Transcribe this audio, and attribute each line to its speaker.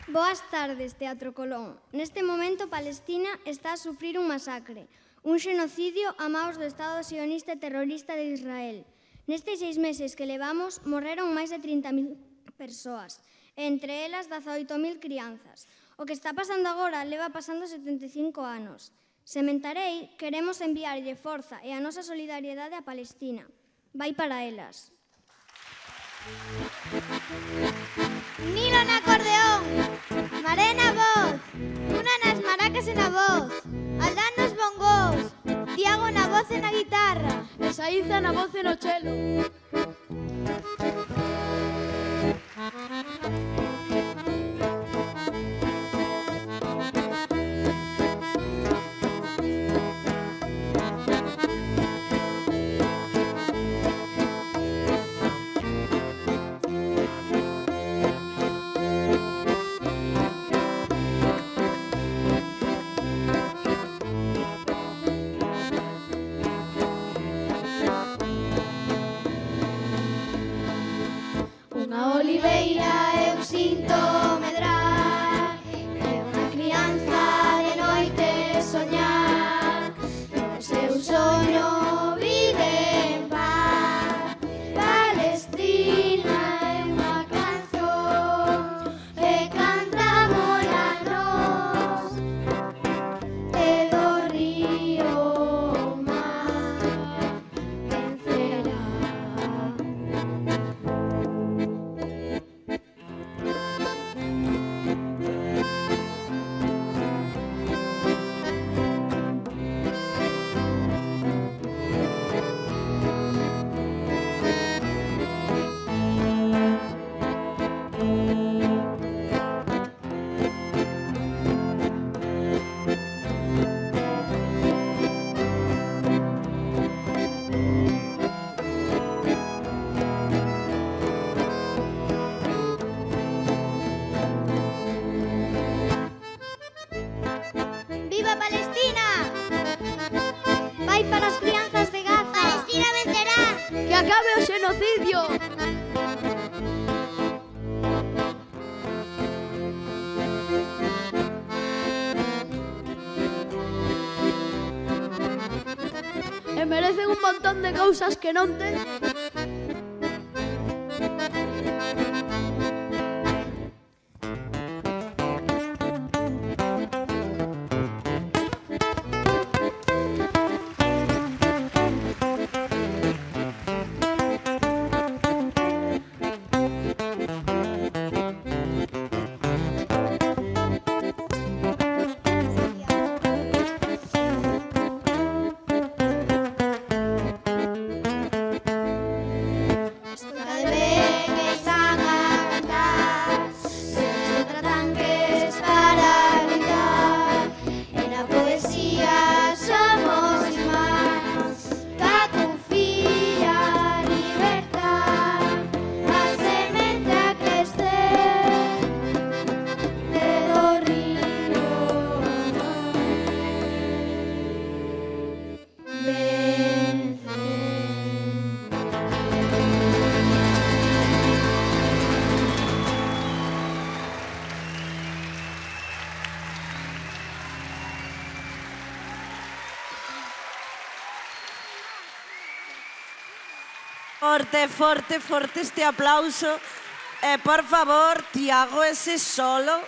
Speaker 1: Boas tardes, Teatro Colón. Neste momento, Palestina está a sufrir un masacre, un xenocidio a maos do Estado sionista e terrorista de Israel. Nestes 6 meses que levamos, morreron máis de 30.000 persoas, entre elas 18.000 crianzas. O que está pasando agora leva pasando 75 anos. Sementarei, queremos enviarlle forza e a nosa solidariedade a Palestina. Vai para elas.
Speaker 2: Nilo na acordeón, Maré na voz, Luna nas maracas e na voz, Aldán nos bongós, Tiago na voz e na guitarra,
Speaker 3: e Saiza na voz e no chelo.
Speaker 2: Unha oliveira eu sinto medrar, e unha crianza de noite soñar, o seu soño vive en paz. Palestina é unha canción, e cantámola nós, e do río ao mar vencerá. ¡Viva Palestina!
Speaker 1: Vai para as crianzas de Gaza.
Speaker 2: ¡Palestina vencerá!
Speaker 3: Que acabe o xenocidio! E merecen un montón de cousas que non teñen.
Speaker 4: Forte, forte, forte este aplauso. Por favor, Tiago, ese solo